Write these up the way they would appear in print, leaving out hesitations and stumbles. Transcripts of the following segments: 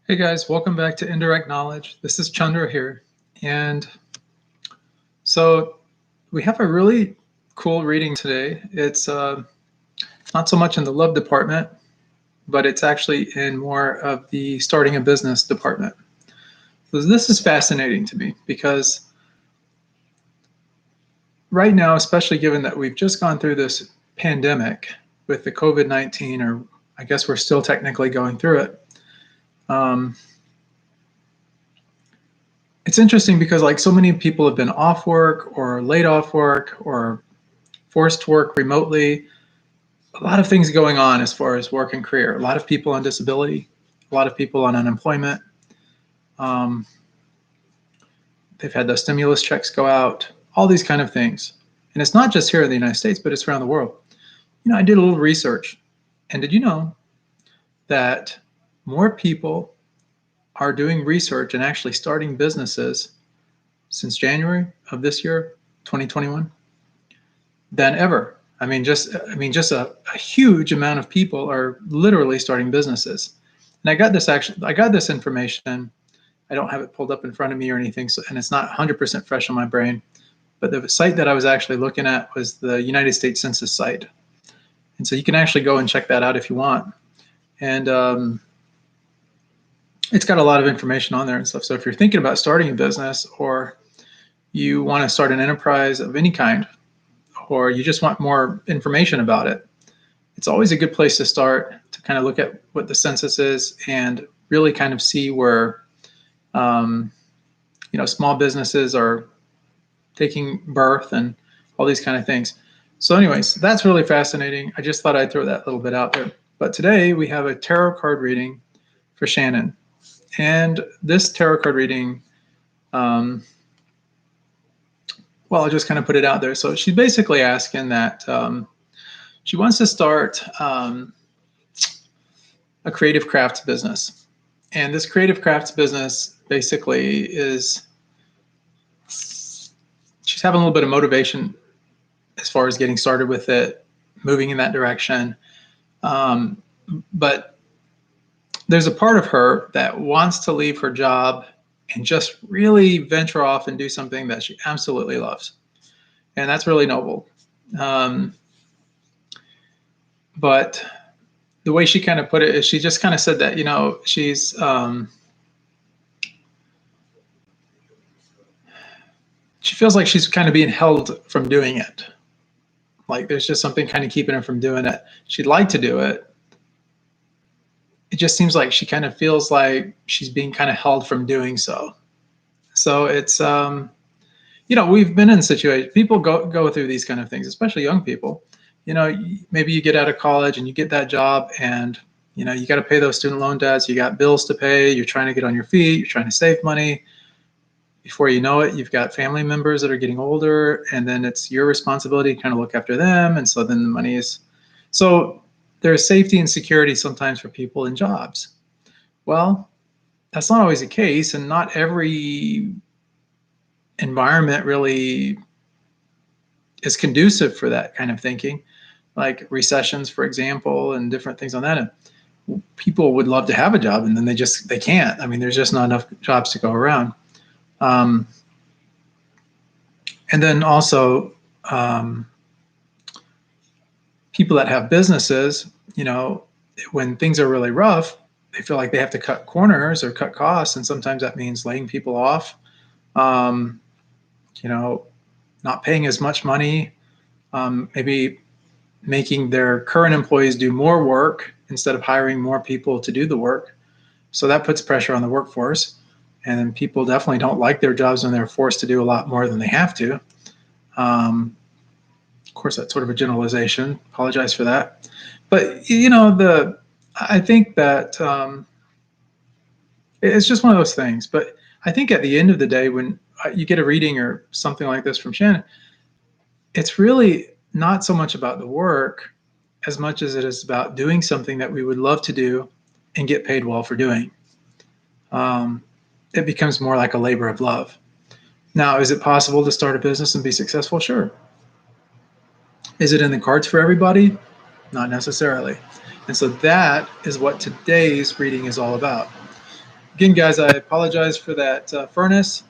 Hey guys, welcome back to Indirect Knowledge. This is Chandra here. And so we have a really cool reading today. It's not so much in the love department, but it's actually in more of the starting a business department. So this is fascinating to me because right now, especially given that we've just gone through this pandemic with the COVID-19, or I guess we're still technically going through it. It's interesting because like so many people have been off work or laid off work or forced to work remotely. A lot of things going on as far as work and career. A lot of people on disability, a lot of people on unemployment. Um, they've had those stimulus checks go out, all these kind of things. And it's not just here in the United States, but it's around the world. I did a little research. And did you know that more people are doing research and actually starting businesses since January of this year, 2021, than ever? Just a huge amount of people are literally starting businesses. And I got this information. I don't have it pulled up in front of me or anything, and it's not 100% fresh on my brain. But the site that I was actually looking at was the United States Census site. And so you can actually go and check that out if you want. And it's got a lot of information on there and stuff. So if you're thinking about starting a business, or you want to start an enterprise of any kind, or you just want more information about it, it's always a good place to start to kind of look at what the census is and really kind of see where small businesses are taking birth and all these kind of things. So anyways, that's really fascinating. I just thought I'd throw that little bit out there. But today we have a tarot card reading for Shannon. And this tarot card reading, I'll just kind of put it out there. So she's basically asking that she wants to start a creative crafts business. And this creative crafts business basically is, she's having a little bit of motivation as far as getting started with it, moving in that direction. But there's a part of her that wants to leave her job and just really venture off and do something that she absolutely loves. And that's really noble. But the way she kind of put it is she just kind of said that, she's she feels like she's kind of being held from doing it. Like there's just something kind of keeping her from doing it. She'd like to do it. It just seems like she kind of feels like she's being kind of held from doing so. So it's, we've been in situations, people go through these kind of things, especially young people. Maybe you get out of college and you get that job and, you got to pay those student loan debts, you got bills to pay, you're trying to get on your feet, you're trying to save money. Before you know it, you've got family members that are getting older, and then it's your responsibility to kind of look after them. And so then the money is, so there's safety and security sometimes for people in jobs. Well, that's not always the case, and not every environment really is conducive for that kind of thinking, like recessions, for example, and different things on that. And people would love to have a job, and then they can't. There's just not enough jobs to go around. And then also people that have businesses, when things are really rough, they feel like they have to cut corners or cut costs. And sometimes that means laying people off, not paying as much money, maybe making their current employees do more work instead of hiring more people to do the work. So that puts pressure on the workforce. And then people definitely don't like their jobs when they're forced to do a lot more than they have to. Of course, that's sort of a generalization. Apologize for that. But, I think that it's just one of those things. But I think at the end of the day, when you get a reading or something like this from Shannon, it's really not so much about the work as much as it is about doing something that we would love to do and get paid well for doing. It becomes more like a labor of love. Now, is it possible to start a business and be successful? Sure. Is it in the cards for everybody? Not necessarily. And so that is what today's reading is all about. Again, guys, I apologize for that furnace.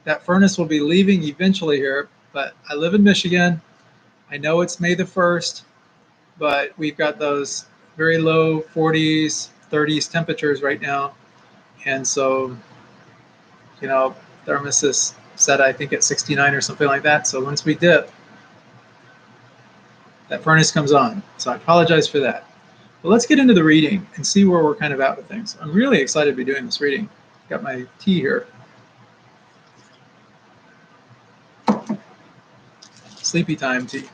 That furnace will be leaving eventually here, but I live in Michigan. I know it's May the 1st, but we've got those very low 40s, 30s temperatures right now. And so, thermos is set, I think, at 69 or something like that. So once we dip, that furnace comes on. So I apologize for that. But let's get into the reading and see where we're kind of at with things. I'm really excited to be doing this reading. Got my tea here. Sleepy time tea.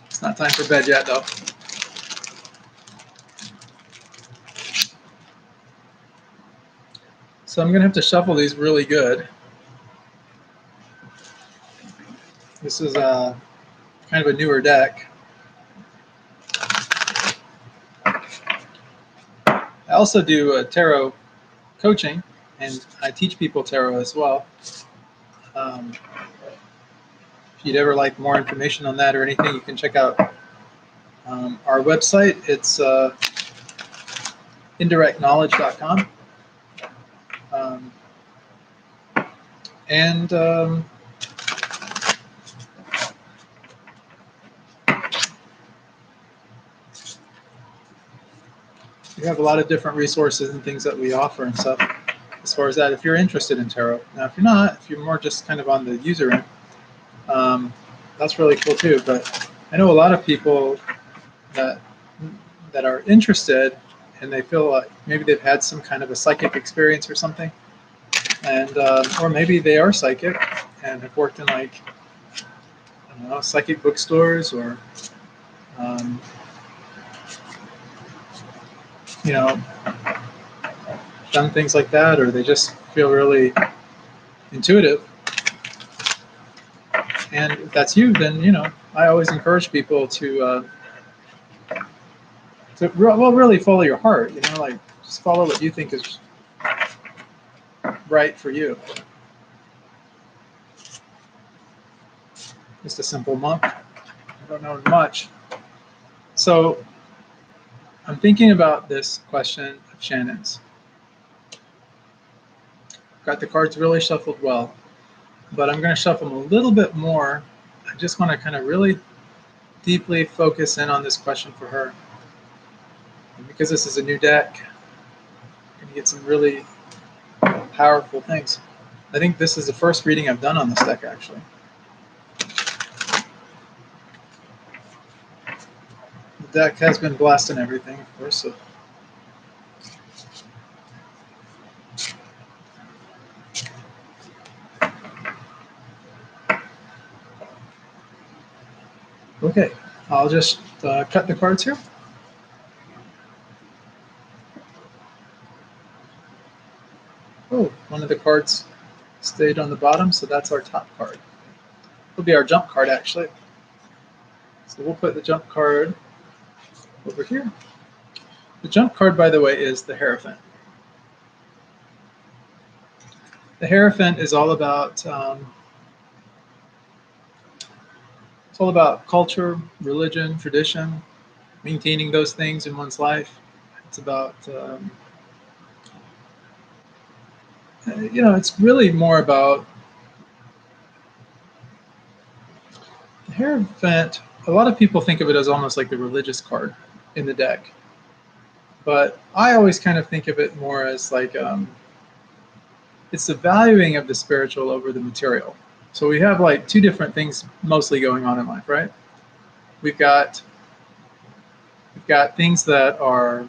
It's not time for bed yet, though. So I'm going to have to shuffle these really good. This is kind of a newer deck. I also do tarot coaching, and I teach people tarot as well. If you'd ever like more information on that or anything, you can check out our website. It's indirectknowledge.com. We have a lot of different resources and things that we offer and stuff as far as that, if you're interested in tarot. Now, if you're not, if you're more just kind of on the user end, that's really cool too. But I know a lot of people that are interested, and they feel like maybe they've had some kind of a psychic experience or something, and or maybe they are psychic and have worked in, like, I don't know, psychic bookstores, or done things like that, or they just feel really intuitive. And if that's you, then I always encourage people to really follow your heart. Like, just follow what you think is right for you. Just a simple monk. I don't know much. So I'm thinking about this question of Shannon's. Got the cards really shuffled well, but I'm going to shuffle them a little bit more. I just want to kind of really deeply focus in on this question for her. And because this is a new deck, I'm going to get some really powerful things. I think this is the first reading I've done on this deck, actually. The deck has been blessed and everything, of course. So. Okay, I'll just cut the cards here. Oh, one of the cards stayed on the bottom, so that's our top card. It'll be our jump card, actually. So we'll put the jump card over here. The jump card, by the way, is the Hierophant. The Hierophant is all about culture, religion, tradition, maintaining those things in one's life. It's about it's really more about the Hierophant. A lot of people think of it as almost like the religious card in the deck, but I always kind of think of it more as like it's the valuing of the spiritual over the material. So we have like two different things mostly going on in life, right? We've got things that are,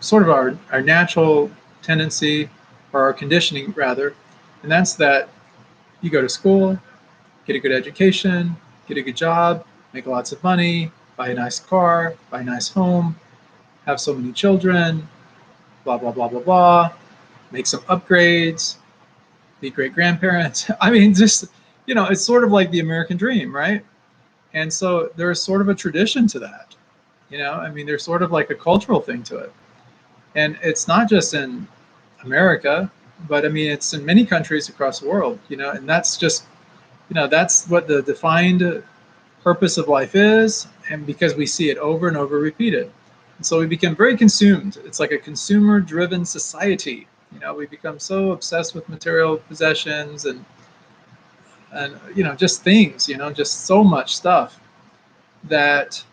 sort of our natural tendency, or our conditioning rather, and that's that you go to school, get a good education, get a good job, make lots of money, buy a nice car, buy a nice home, have so many children, blah, blah, blah, blah, blah, make some upgrades, be great grandparents. I mean, just, it's sort of like the American dream, right? And so there's sort of a tradition to that. There's sort of like a cultural thing to it. And it's not just in America, but it's in many countries across the world, and that's just, that's what the defined purpose of life is. And because we see it over and over repeated. And so we become very consumed. It's like a consumer-driven society. We become so obsessed with material possessions and just things, just so much stuff that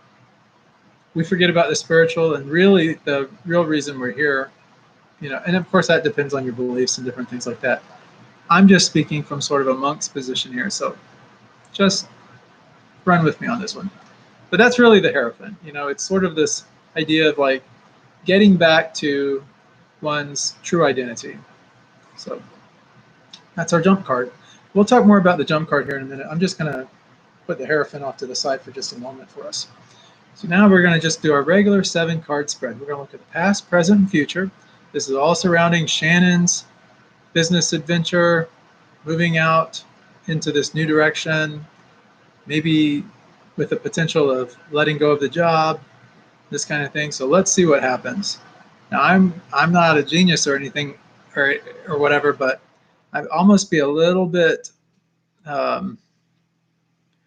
we forget about the spiritual and really the real reason we're here. And of course that depends on your beliefs and different things like that. I'm just speaking from sort of a monk's position here, so just run with me on this one. But that's really the Hierophant. It's sort of this idea of like getting back to one's true identity. So that's our jump card. We'll talk more about the jump card here in a minute. I'm just going to put the Hierophant off to the side for just a moment for us. So now we're going to just do our regular 7-card spread. We're going to look at the past, present, and future. This is all surrounding Shannon's business adventure, moving out into this new direction, maybe with the potential of letting go of the job, this kind of thing. So let's see what happens. Now I'm not a genius or anything or whatever, but I'd almost be a little bit I'm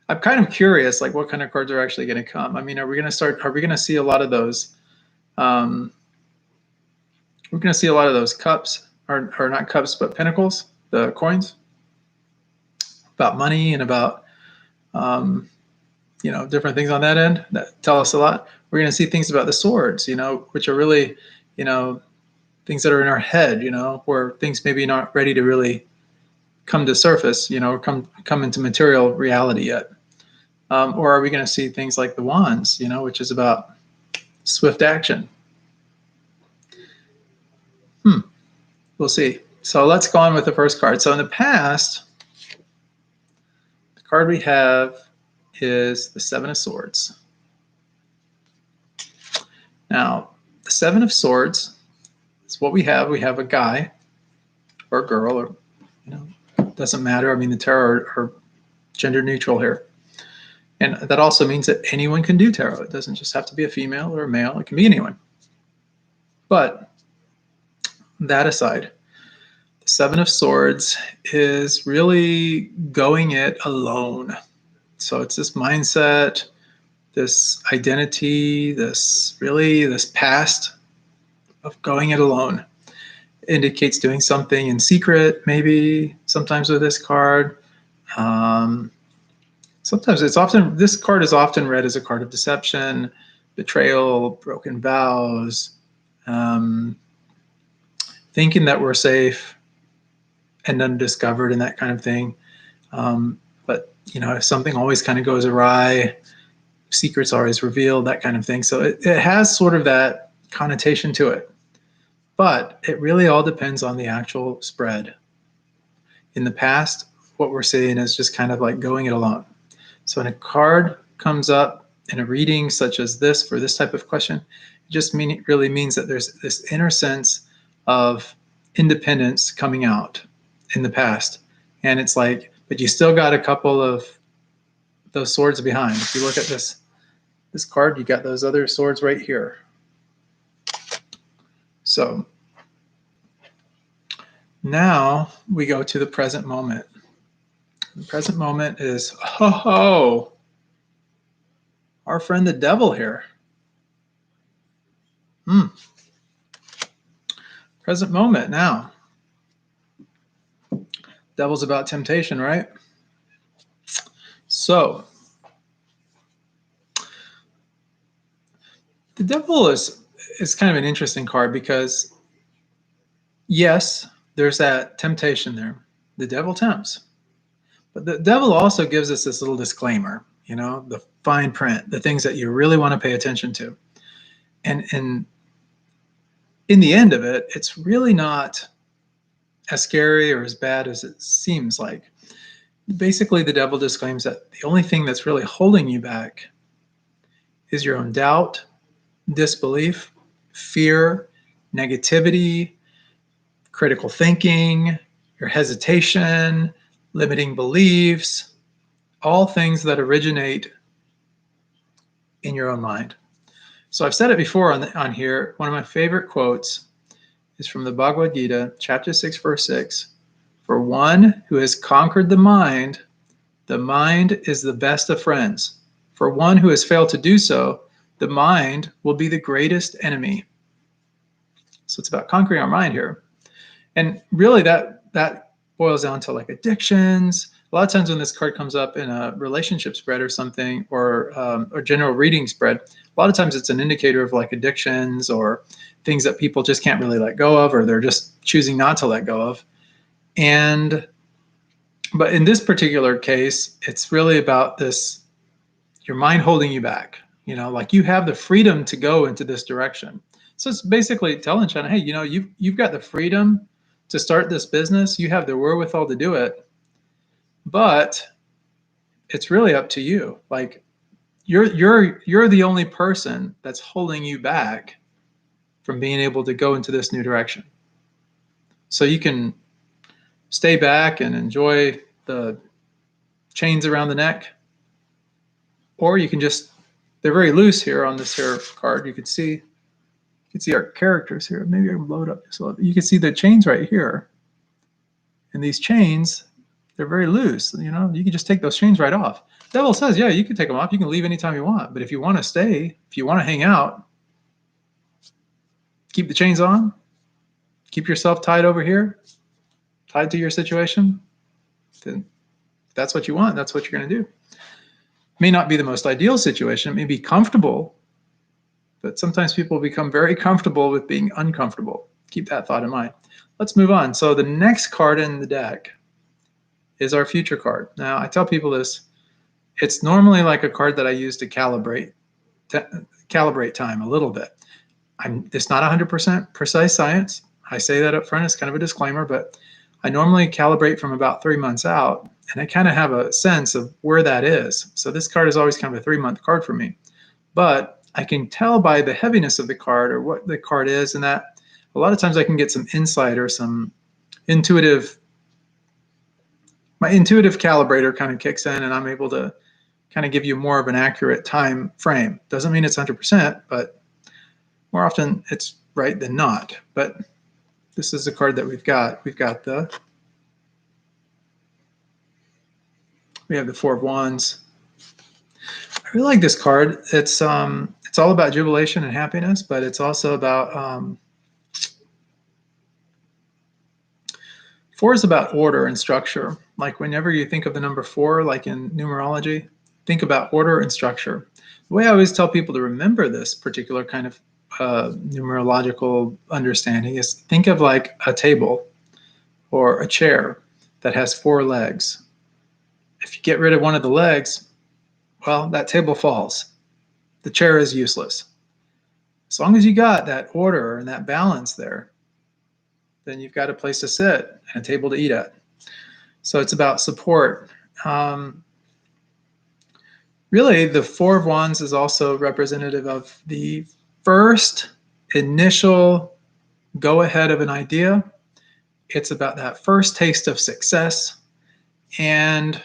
kind of curious, like what kind of cards are actually going to come. I mean, are we going to see a lot of those? We're going to see a lot of those cups, or not cups, but pentacles, the coins, about money and about, different things on that end that tell us a lot. We're going to see things about the swords, which are really, things that are in our head, where things maybe not ready to really come to surface, or come into material reality yet. Or are we going to see things like the wands, which is about swift action? We'll see. So let's go on with the first card. So in the past, the card we have is the 7 of Swords. Now, the 7 of Swords is what we have. We have a guy or a girl, or doesn't matter. I mean, the tarot are gender neutral here. And that also means that anyone can do tarot. It doesn't just have to be a female or a male. It can be anyone. But that aside, the 7 of Swords is really going it alone. So it's this mindset, this identity, this past of going it alone. It indicates doing something in secret, maybe, sometimes with this card. Sometimes this card is often read as a card of deception, betrayal, broken vows, thinking that we're safe and undiscovered and that kind of thing. But, if something always kind of goes awry, secrets always revealed, that kind of thing. So it has sort of that connotation to it. But it really all depends on the actual spread. In the past, what we're seeing is just kind of like going it alone. So when a card comes up in a reading such as this for this type of question, it just really means that there's this inner sense of independence coming out in the past. And it's like, but you still got a couple of those swords behind. If you look at this card, you got those other swords right here. So now we go to the present moment. The present moment is, our friend the devil here. Present moment now. Devil's about temptation, right? So the devil is kind of an interesting card because, yes, there's that temptation there. The devil tempts. But the devil also gives us this little disclaimer, the fine print, the things that you really want to pay attention to. And in the end of it, it's really not as scary or as bad as it seems like. Basically, the devil disclaims that the only thing that's really holding you back is your own doubt, disbelief, fear, negativity, critical thinking, your hesitation, limiting beliefs, all things that originate in your own mind. So I've said it before on here. One of my favorite quotes is from the Bhagavad Gita, chapter 6, verse 6. For one who has conquered the mind is the best of friends. For one who has failed to do so, the mind will be the greatest enemy. So it's about conquering our mind here. And really that boils down to like addictions. A lot of times when this card comes up in a relationship spread or something, or general reading spread, a lot of times it's an indicator of like addictions or things that people just can't really let go of, or they're just choosing not to let go of. But in this particular case, it's really about this, your mind holding you back. Like you have the freedom to go into this direction. So it's basically telling Shannon, hey, you've got the freedom to start this business. You have the wherewithal to do it, but it's really up to you. Like you're the only person that's holding you back from being able to go into this new direction. So you can stay back and enjoy the chains around the neck, or you can just, they're very loose here on this here card. You can see our characters here. Maybe I can blow it up just a little bit. You can see the chains right here. And these chains, they're very loose. You can just take those chains right off. The devil says, yeah, you can take them off. You can leave anytime you want. But if you want to stay, if you want to hang out, keep the chains on. Keep yourself tied over here, tied to your situation. Then if that's what you want, that's what you're going to do. It may not be the most ideal situation. It may be comfortable, but sometimes people become very comfortable with being uncomfortable. Keep that thought in mind. Let's move on. So the next card in the deck is our future card. Now, I tell people this. It's normally like a card that I use to calibrate time a little bit. It's not 100% precise science. I say that up front as kind of a disclaimer, but I normally calibrate from about 3 months out, and I kind of have a sense of where that is. So this card is always kind of a 3-month card for me. But I can tell by the heaviness of the card or what the card is, and that a lot of times I can get some insight or some my intuitive calibrator kind of kicks in, and I'm able to kind of give you more of an accurate time frame. Doesn't mean it's 100%, but more often it's right than not. But this is the card that we've got. We have the Four of Wands. I really like this card. It's all about jubilation and happiness, but it's also about 4 is about order and structure. Like whenever you think of the number 4, like in numerology, think about order and structure. The way I always tell people to remember this particular kind of numerological understanding is think of like a table or a chair that has 4 legs. If you get rid of one of the legs, well, that table falls. The chair is useless. As long as you got that order and that balance there, then you've got a place to sit and a table to eat at. So it's about support. Really, the Four of Wands is also representative of the first initial go ahead of an idea. It's about that first taste of success. And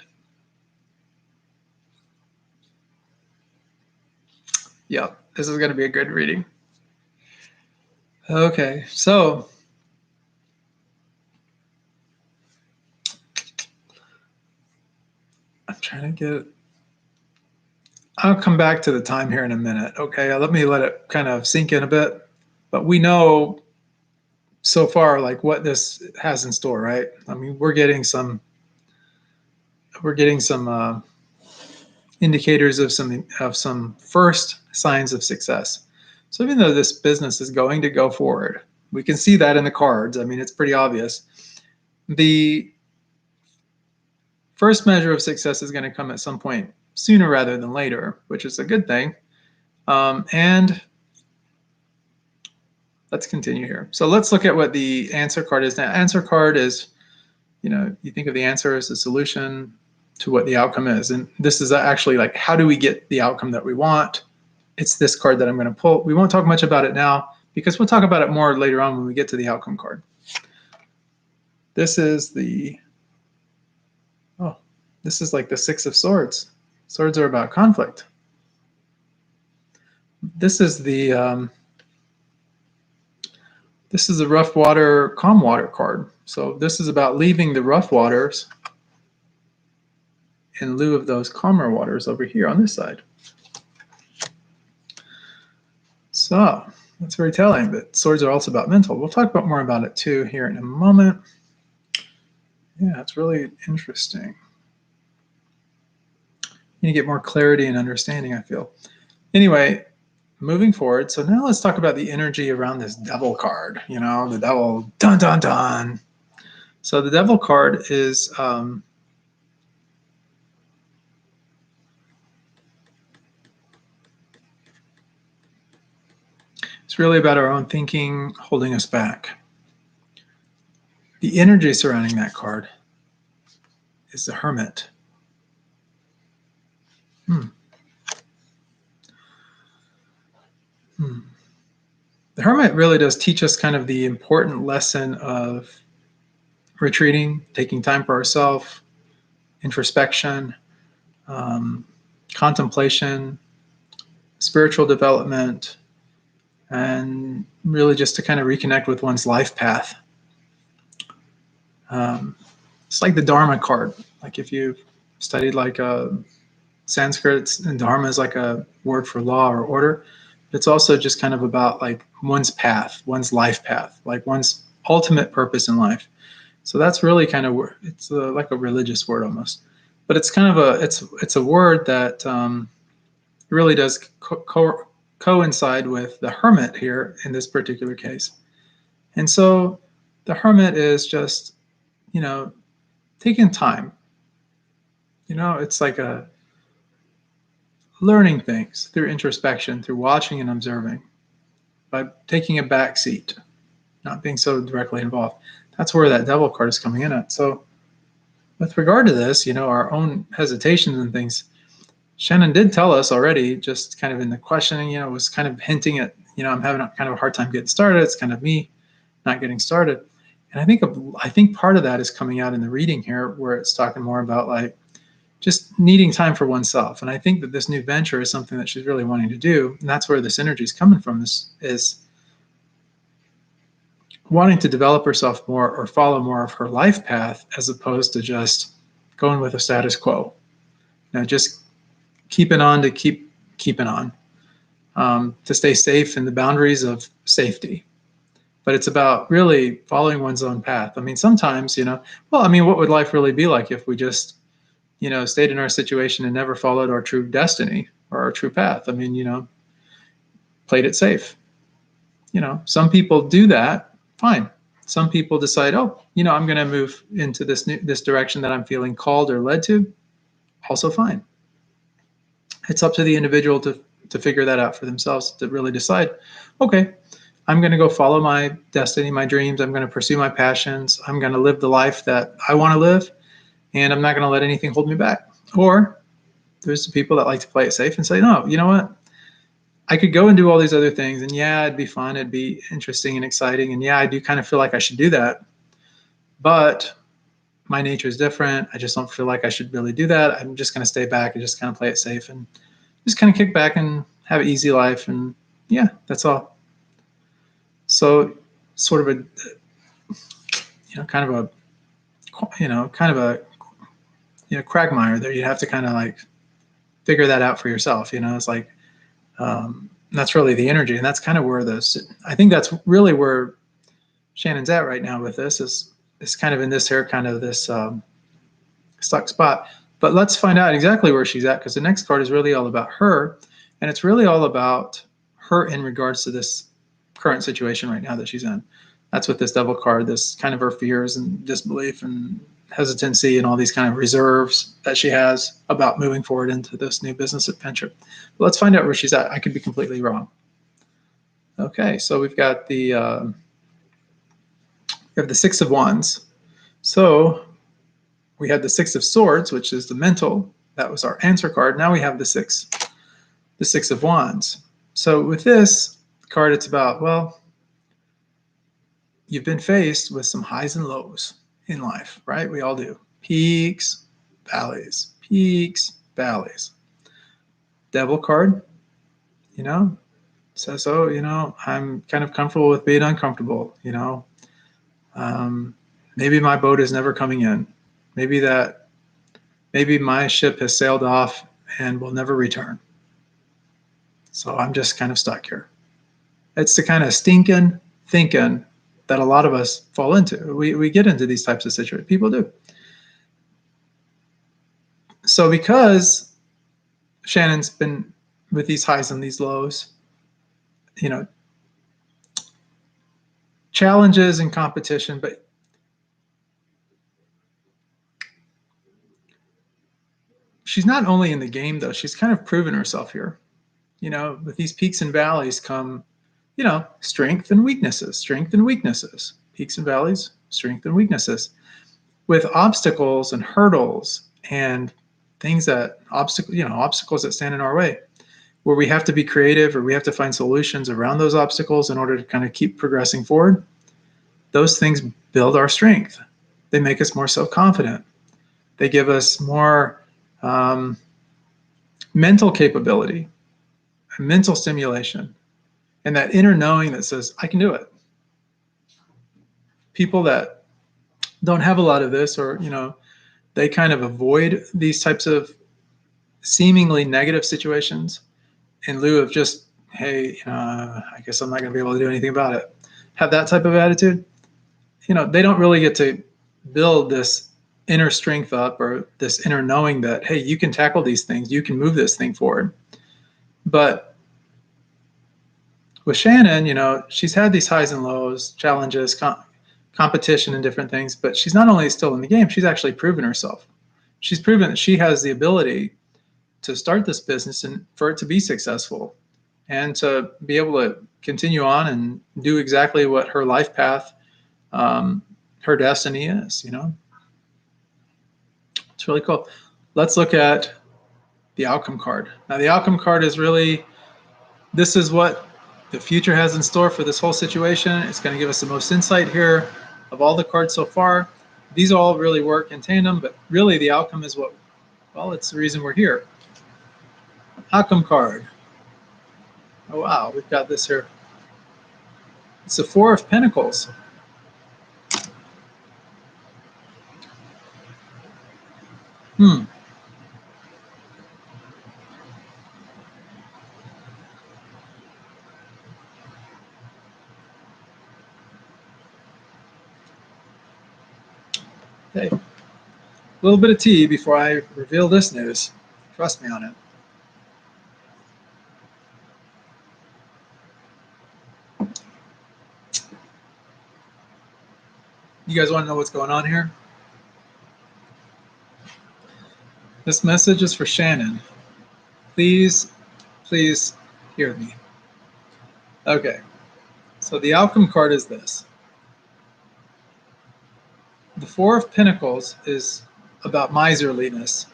yeah, this is going to be a good reading. Okay, so I'm trying to get it. I'll come back to the time here in a minute. Okay, let it kind of sink in a bit. But we know so far like what this has in store, right? I mean, we're getting some indicators of some first signs of success. So even though this business is going to go forward, we can see that in the cards. I mean, it's pretty obvious. The first measure of success is going to come at some point sooner rather than later, which is a good thing. And let's continue here. So let's look at what the answer card is now. Answer card is, you think of the answer as a solution to what the outcome is. And this is actually like, how do we get the outcome that we want? It's this card that I'm going to pull. We won't talk much about it now because we'll talk about it more later on when we get to the outcome card. This is like the Six of Swords. Swords are about conflict. This is the rough water, calm water card. So this is about leaving the rough waters in lieu of those calmer waters over here on this side. So that's very telling, but swords are also about mental. We'll talk about more about it too here in a moment. Yeah, it's really interesting. You get more clarity and understanding, I feel. Anyway, moving forward. So now let's talk about the energy around this devil card. You know, the devil, dun, dun, dun. So the devil card is it's really about our own thinking holding us back. The energy surrounding that card is the Hermit. The Hermit really does teach us kind of the important lesson of retreating, taking time for ourselves, introspection, contemplation, spiritual development, and really just to kind of reconnect with one's life path. It's like the Dharma card. Like if you've studied like Sanskrit, and Dharma is like a word for law or order. It's also just kind of about like one's path, one's life path, like one's ultimate purpose in life. So that's really kind of it's like a religious word almost, but it's kind of it's a word that really does coincide with the hermit here in this particular case. And so the hermit is just, you know, taking time. You know, it's like a learning things through introspection, through watching and observing, by taking a back seat, not being so directly involved. That's where that devil card is coming in at. So with regard to this, you know, our own hesitations and things, Shannon did tell us already, just kind of in the questioning, you know, was kind of hinting at, you know, I'm having kind of a hard time getting started. It's kind of me not getting started. And I think part of that is coming out in the reading here, where it's talking more about like just needing time for oneself. And I think that this new venture is something that she's really wanting to do. And that's where this energy is coming from, is wanting to develop herself more or follow more of her life path, as opposed to just going with a status quo. You know, just keeping on to keep keeping on, to stay safe in the boundaries of safety. But it's about really following one's own path. I mean, sometimes, you know, well, I mean, what would life really be like if we just, you know, stayed in our situation and never followed our true destiny or our true path? I mean, you know, played it safe. You know, some people do that, fine. Some people decide, oh, you know, I'm going to move into this direction that I'm feeling called or led to, also fine. It's up to the individual to figure that out for themselves, to really decide, okay, I'm going to go follow my destiny, my dreams. I'm going to pursue my passions. I'm going to live the life that I want to live, and I'm not going to let anything hold me back. Or there's the people that like to play it safe and say, no, you know what? I could go and do all these other things, and yeah, it'd be fun. It'd be interesting and exciting. And yeah, I do kind of feel like I should do that. But my nature is different. I just don't feel like I should really do that. I'm just going to stay back and just kind of play it safe and just kind of kick back and have an easy life. And yeah, that's all. So sort of a, you know, kind of a quagmire there. You have to kind of like figure that out for yourself. You know, it's like, that's really the energy. And that's kind of where I think that's really where Shannon's at right now with this, is kind of in this here, kind of this stuck spot. But let's find out exactly where she's at, because the next card is really all about her. And it's really all about her in regards to this current situation right now that she's in. That's what this devil card, this kind of her fears and disbelief and hesitancy and all these kind of reserves that she has about moving forward into this new business adventure. But let's find out where she's at. I could be completely wrong. Okay, so we've got we have the Six of Wands. So we had the Six of Swords, which is the mental. That was our answer card. Now we have the Six of Wands. So with this card, it's about, well, you've been faced with some highs and lows in life, right? We all do. Peaks, valleys, peaks, valleys. Devil card, you know, says, oh, you know, I'm kind of comfortable with being uncomfortable, you know. Maybe my boat is never coming in. Maybe my ship has sailed off and will never return. So I'm just kind of stuck here. It's the kind of stinking thinking that a lot of us fall into. We get into these types of situations. People do. So because Shannon's been with these highs and these lows, you know, challenges and competition, but she's not only in the game though, she's kind of proven herself here. You know, with these peaks and valleys come, you know, strength and weaknesses, peaks and valleys, strength and weaknesses. With obstacles and hurdles and things that obstacles that stand in our way, where we have to be creative or we have to find solutions around those obstacles in order to kind of keep progressing forward. Those things build our strength. They make us more self-confident. They give us more mental capability, mental stimulation, and that inner knowing that says, I can do it. People that don't have a lot of this, or, you know, they kind of avoid these types of seemingly negative situations in lieu of just, hey, I guess I'm not going to be able to do anything about it. Have that type of attitude. You know, they don't really get to build this inner strength up or this inner knowing that, hey, you can tackle these things, you can move this thing forward. But with Shannon, you know, she's had these highs and lows, challenges, competition and different things, but she's not only still in the game, she's actually proven herself. She's proven that she has the ability to start this business and for it to be successful and to be able to continue on and do exactly what her life path, her destiny is, you know. It's really cool. Let's look at the outcome card. Now, the outcome card is really, this is what the future has in store for this whole situation. It's going to give us the most insight here of all the cards so far. These all really work in tandem, but really the outcome is what, well, it's the reason we're here. Outcome card. Oh, wow, we've got this here. It's the Four of Pentacles. Okay. A little bit of tea before I reveal this news. Trust me on it. You guys want to know what's going on here? This message is for Shannon. Please, please hear me. Okay. So the outcome card is this. The Four of Pentacles is about miserliness.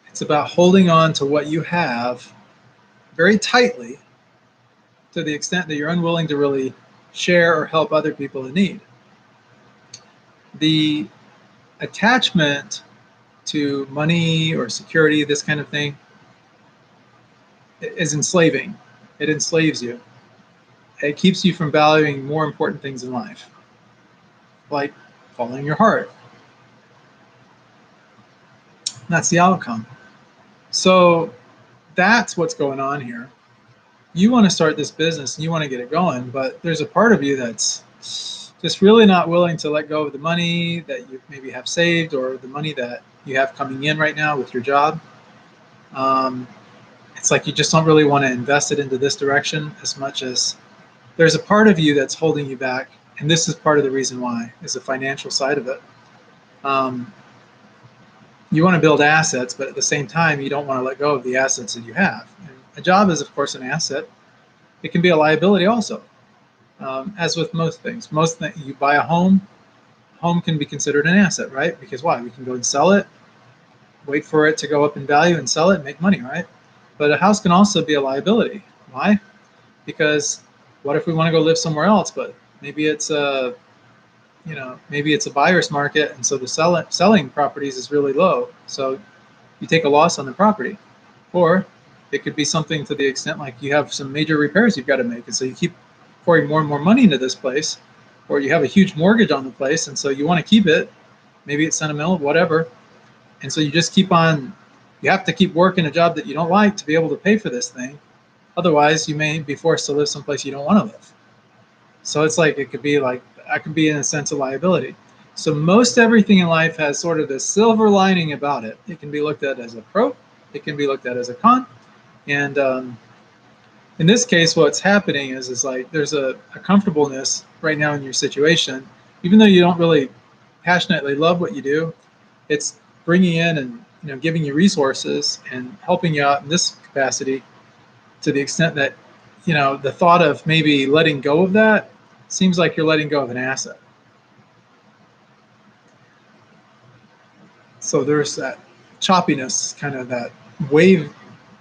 It's about holding on to what you have very tightly to the extent that you're unwilling to really share or help other people in need. The attachment to money or security, this kind of thing, is enslaving. It enslaves you. It keeps you from valuing more important things in life, like following your heart. That's the outcome. So that's what's going on here. You want to start this business and you want to get it going, but there's a part of you that's just really not willing to let go of the money that you maybe have saved or the money that you have coming in right now with your job. It's like you just don't really want to invest it into this direction as much as there's a part of you that's holding you back. And this is part of the reason why, is the financial side of it. You want to build assets, but at the same time, you don't want to let go of the assets that you have. And a job is, of course, an asset. It can be a liability also, as with most things. You buy a home can be considered an asset, right? Because why? We can go and sell it, wait for it to go up in value and sell it and make money, right? But a house can also be a liability. Why? Because what if we want to go live somewhere else, but maybe it's a buyer's market, and so the selling properties is really low. So you take a loss on the property. Or it could be something to the extent like you have some major repairs you've got to make, and so you keep pouring more and more money into this place, or you have a huge mortgage on the place, and so you want to keep it. Maybe it's sentimental, whatever. And so you just keep on, you have to keep working a job that you don't like to be able to pay for this thing. Otherwise, you may be forced to live someplace you don't want to live. So it's like, it could be like, I could be in a sense a liability. So most everything in life has sort of this silver lining about it. It can be looked at as a pro, it can be looked at as a con. And in this case, what's happening is like there's a comfortableness right now in your situation, even though you don't really passionately love what you do. It's bringing in and giving you resources and helping you out in this capacity to the extent that the thought of maybe letting go of that seems like you're letting go of an asset. So there's that choppiness, kind of that wave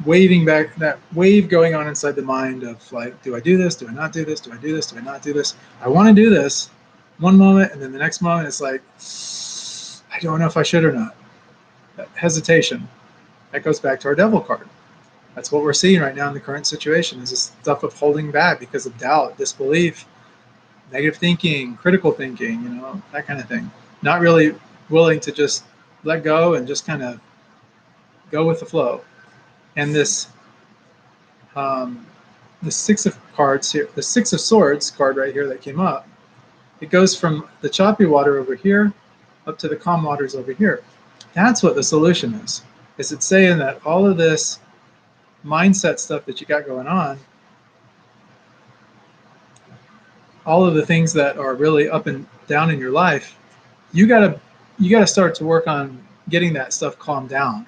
waving back, that wave going on inside the mind of like, do I do this, do I not do this, do I do this, do I not do this? I want to do this one moment, and then the next moment it's like, I don't know if I should or not. That hesitation, that goes back to our devil card. That's what we're seeing right now in the current situation, is this stuff of holding back because of doubt, disbelief, negative thinking, critical thinking, that kind of thing. Not really willing to just let go and just kind of go with the flow. And this the Six of Cards here, the Six of Swords card right here that came up, it goes from the choppy water over here up to the calm waters over here. That's what the solution is. Is it saying that all of this mindset stuff that you got going on, all of the things that are really up and down in your life, you gotta start to work on getting that stuff calmed down.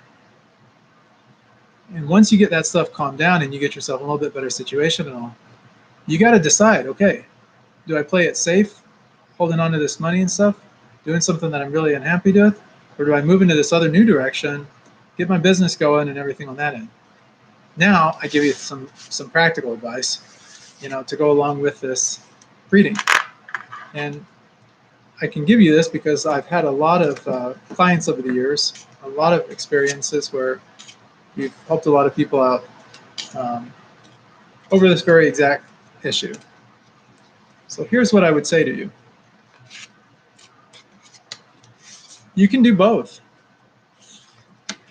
And once you get that stuff calmed down and you get yourself in a little bit better situation and all, you got to decide, okay, do I play it safe, holding on to this money and stuff, doing something that I'm really unhappy with, or do I move into this other new direction, get my business going and everything on that end? Now I give you some practical advice, to go along with this reading. And I can give you this because I've had a lot of clients over the years, a lot of experiences where we've helped a lot of people out over this very exact issue. So here's what I would say to you. You can do both.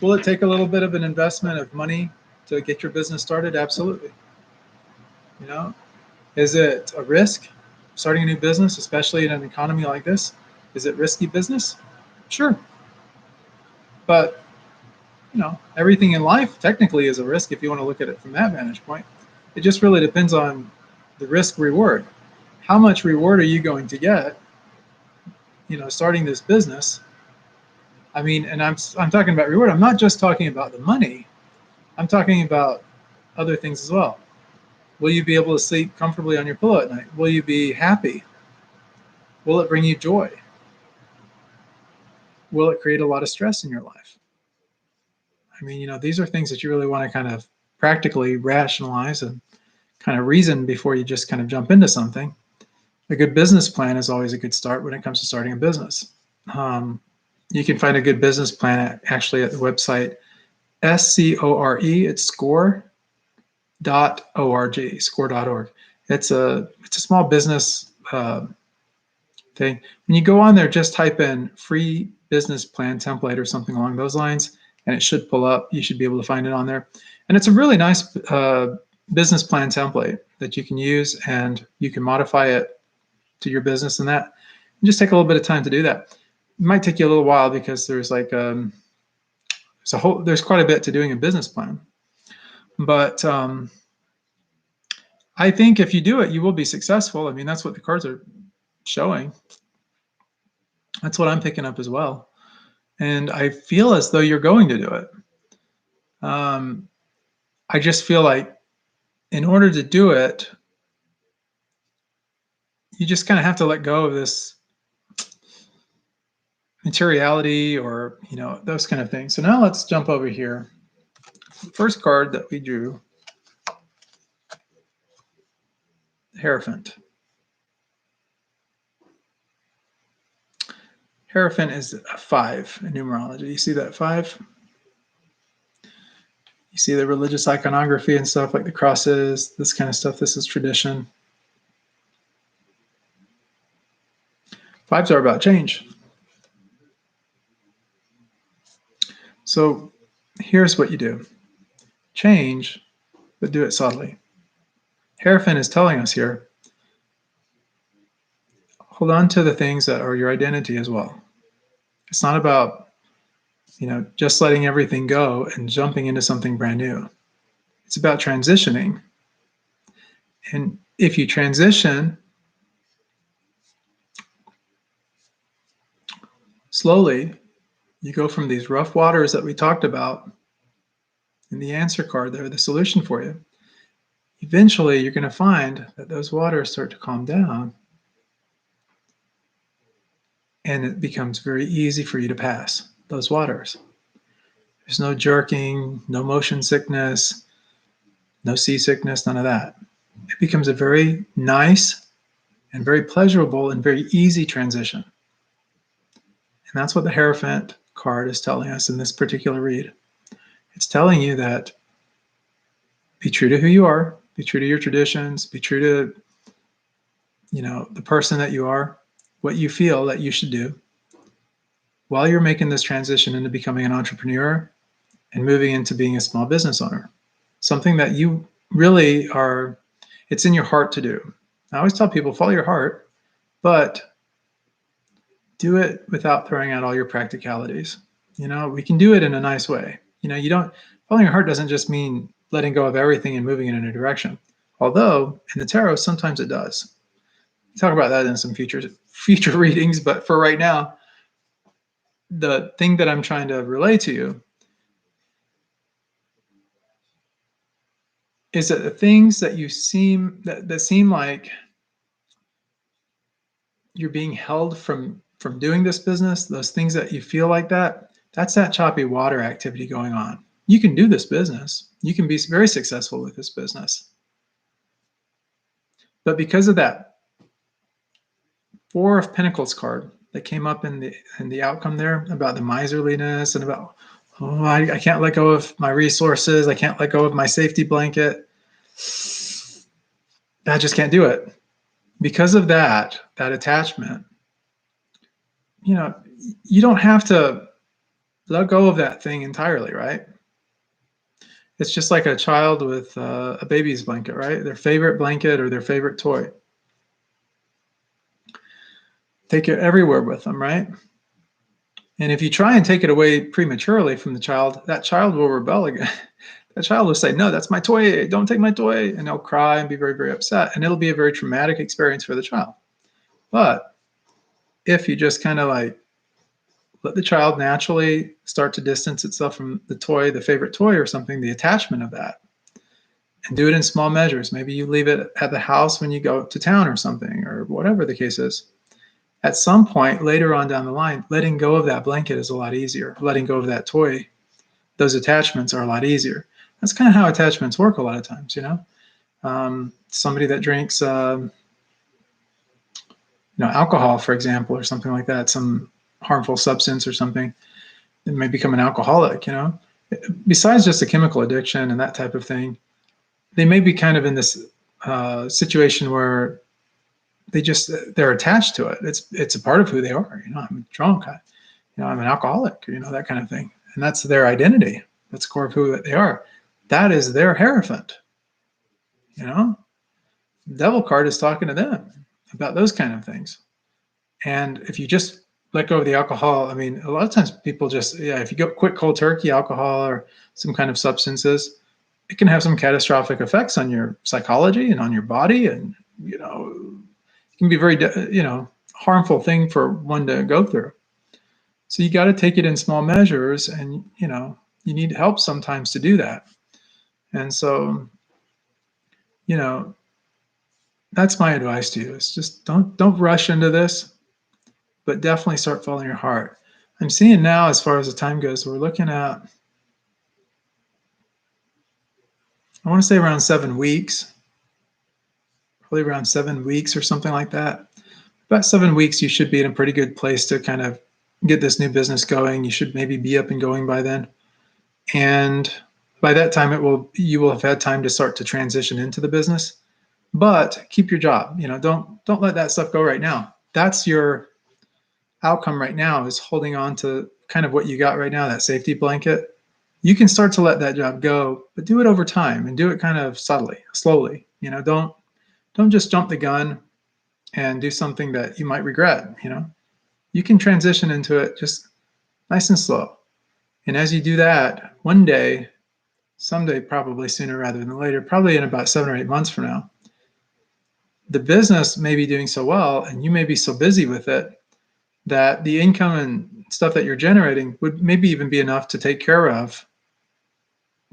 Will it take a little bit of an investment of money to get your business started? Absolutely. Is it a risk starting a new business, especially in an economy like this? Is it risky business? Sure. But, everything in life technically is a risk if you want to look at it from that vantage point. It just really depends on the risk reward. How much reward are you going to get, starting this business? I mean, and I'm talking about reward. I'm not just talking about the money. I'm talking about other things as well. Will you be able to sleep comfortably on your pillow at night? Will you be happy? Will it bring you joy? Will it create a lot of stress in your life? I mean, these are things that you really want to kind of practically rationalize and kind of reason before you just kind of jump into something. A good business plan is always a good start when it comes to starting a business. You can find a good business plan actually at the website SCORE. It's score.org. Score.org. It's a small business thing. When you go on there, just type in free business plan template or something along those lines, and it should pull up. You should be able to find it on there. And it's a really nice business plan template that you can use, and you can modify it to your business and that. And just take a little bit of time to do that. It might take you a little while because there's like there's quite a bit to doing a business plan. But I think if you do it, you will be successful. I mean, that's what the cards are showing. That's what I'm picking up as well. And I feel as though you're going to do it. I just feel like in order to do it, you just kind of have to let go of this materiality or, those kind of things. So now let's jump over here. The first card that we drew, Hierophant. Hierophant is a 5 in numerology. You see that 5? You see the religious iconography and stuff like the crosses, this kind of stuff. This is tradition. 5s are about change. So here's what you do. Change, but do it subtly. Hierophant is telling us here, hold on to the things that are your identity as well. It's not about, just letting everything go and jumping into something brand new. It's about transitioning. And if you transition slowly, you go from these rough waters that we talked about in the answer card there, the solution for you. Eventually, you're going to find that those waters start to calm down, and it becomes very easy for you to pass those waters. There's no jerking, no motion sickness, no seasickness, none of that. It becomes a very nice and very pleasurable and very easy transition. And that's what the Hierophant card is telling us in this particular read. It's telling you that be true to who you are, be true to your traditions, be true to, the person that you are, what you feel that you should do while you're making this transition into becoming an entrepreneur and moving into being a small business owner. Something that you really are, it's in your heart to do. I always tell people, follow your heart, but do it without throwing out all your practicalities. We can do it in a nice way. Following your heart doesn't just mean letting go of everything and moving in a new direction. Although in the tarot, sometimes it does. We'll talk about that in some future readings, but for right now, the thing that I'm trying to relay to you is that the things that you seem like you're being held from doing this business, those things that you feel like that's that choppy water activity going on. You can do this business. You can be very successful with this business. But because of that Four of Pentacles card that came up in the outcome there about the miserliness and about, I can't let go of my resources. I can't let go of my safety blanket. I just can't do it. Because of that attachment, you don't have to let go of that thing entirely, right? It's just like a child with a baby's blanket, right? Their favorite blanket or their favorite toy. Take it everywhere with them, right? And if you try and take it away prematurely from the child, that child will rebel again. That child will say, no, that's my toy. Don't take my toy. And they'll cry and be very, very upset. And it'll be a very traumatic experience for the child. But if you just kind of like let the child naturally start to distance itself from the toy, the favorite toy or something, the attachment of that, and do it in small measures. Maybe you leave it at the house when you go to town or something, or whatever the case is. At some point later on down the line, letting go of that blanket is a lot easier. Letting go of that toy, those attachments are a lot easier. That's kind of how attachments work a lot of times, somebody that drinks, alcohol, for example, or something like that, some harmful substance or something, it may become an alcoholic, Besides just a chemical addiction and that type of thing, they may be kind of in this situation where they're attached to it. It's a part of who they are. I'm drunk. I'm an alcoholic. That kind of thing. And that's their identity. That's core of who they are. That is their Hierophant. The Devil card is talking to them about those kind of things. And if you just let go of the alcohol, a lot of times people if you go quick cold turkey, alcohol or some kind of substances, it can have some catastrophic effects on your psychology and on your body, and it can be very harmful thing for one to go through. So you got to take it in small measures, and you need help sometimes to do that. And so that's my advice to you, is just don't rush into this, but definitely start following your heart. I'm seeing now, as far as the time goes, we're looking at, I want to say around 7 weeks, probably around 7 weeks or something like that. About 7 weeks, you should be in a pretty good place to kind of get this new business going. You should maybe be up and going by then. And by that time, you will have had time to start to transition into the business. But keep your job. Don't let that stuff go right now. That's your outcome right now, is holding on to kind of what you got right now, that safety blanket. You can start to let that job go, but do it over time and do it kind of subtly, slowly. Don't just jump the gun. and do something that you might regret, you can transition into it just nice and slow. And as you do that, one day, someday, probably sooner rather than later, probably in about 7 or 8 months from now, the business may be doing so well and you may be so busy with it that the income and stuff that you're generating would maybe even be enough to take care of,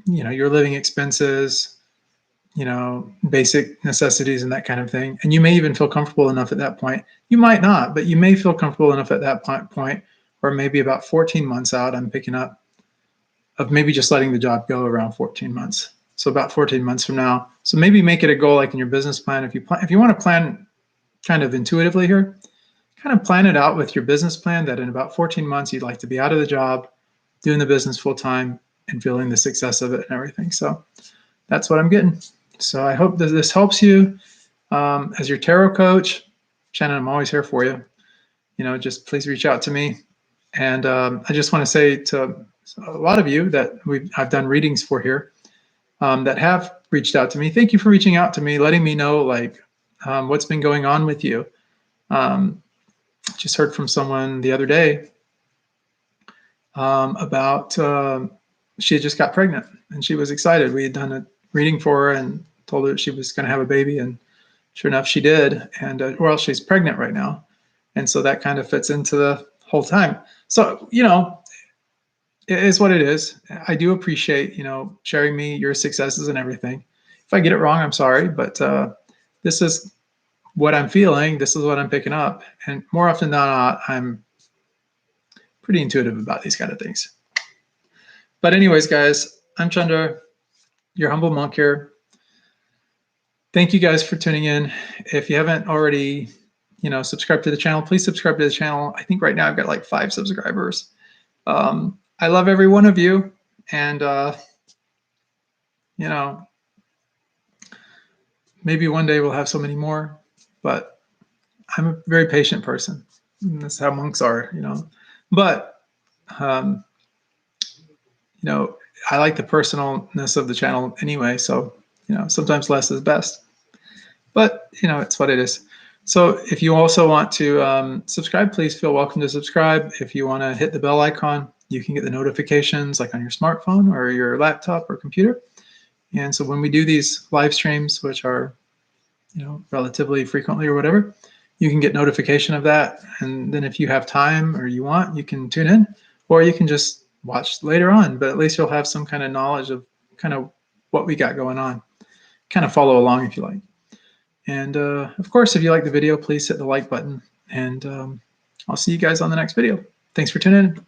your living expenses, basic necessities and that kind of thing. And you may even feel comfortable enough at that point. You might not, but you may feel comfortable enough at that point, or maybe about 14 months out, I'm picking up, of maybe just letting the job go around 14 months. So about 14 months from now. So maybe make it a goal, like in your business plan. If you want to plan kind of intuitively here, kind of plan it out with your business plan that in about 14 months, you'd like to be out of the job, doing the business full time and feeling the success of it and everything. So that's what I'm getting. So I hope that this helps you. As your tarot coach, Shannon, I'm always here for you. Just please reach out to me. And I just want to say to a lot of you that I've done readings for here that have reached out to me. Thank you for reaching out to me, letting me know what's been going on with you. Just heard from someone the other day about she had just got pregnant and she was excited. We had done a reading for her and told her she was going to have a baby, and sure enough, she did. And she's pregnant right now, and so that kind of fits into the whole time. So it is what it is. I do appreciate sharing me your successes and everything. If I get it wrong, I'm sorry, but this is what I'm feeling. This is what I'm picking up, and more often than not, I'm pretty intuitive about these kind of things. But anyways, guys, I'm Chandra, your humble monk here. Thank you guys for tuning in. If you haven't already, subscribed to the channel, please subscribe to the channel. I think right now I've got like 5 subscribers. I love every one of you. And, maybe one day we'll have so many more, but I'm a very patient person. And that's how monks are, But, I like the personalness of the channel anyway. So, sometimes less is best. But, it's what it is. So if you also want to subscribe, please feel welcome to subscribe. If you want to hit the bell icon, you can get the notifications like on your smartphone or your laptop or computer. And so when we do these live streams, which are, relatively frequently or whatever, you can get notification of that. And then if you have time or you want, you can tune in, or you can just watch later on, but at least you'll have some kind of knowledge of kind of what we got going on. Kind of follow along if you like. And of course, if you like the video, please hit the like button, and I'll see you guys on the next video. Thanks for tuning in.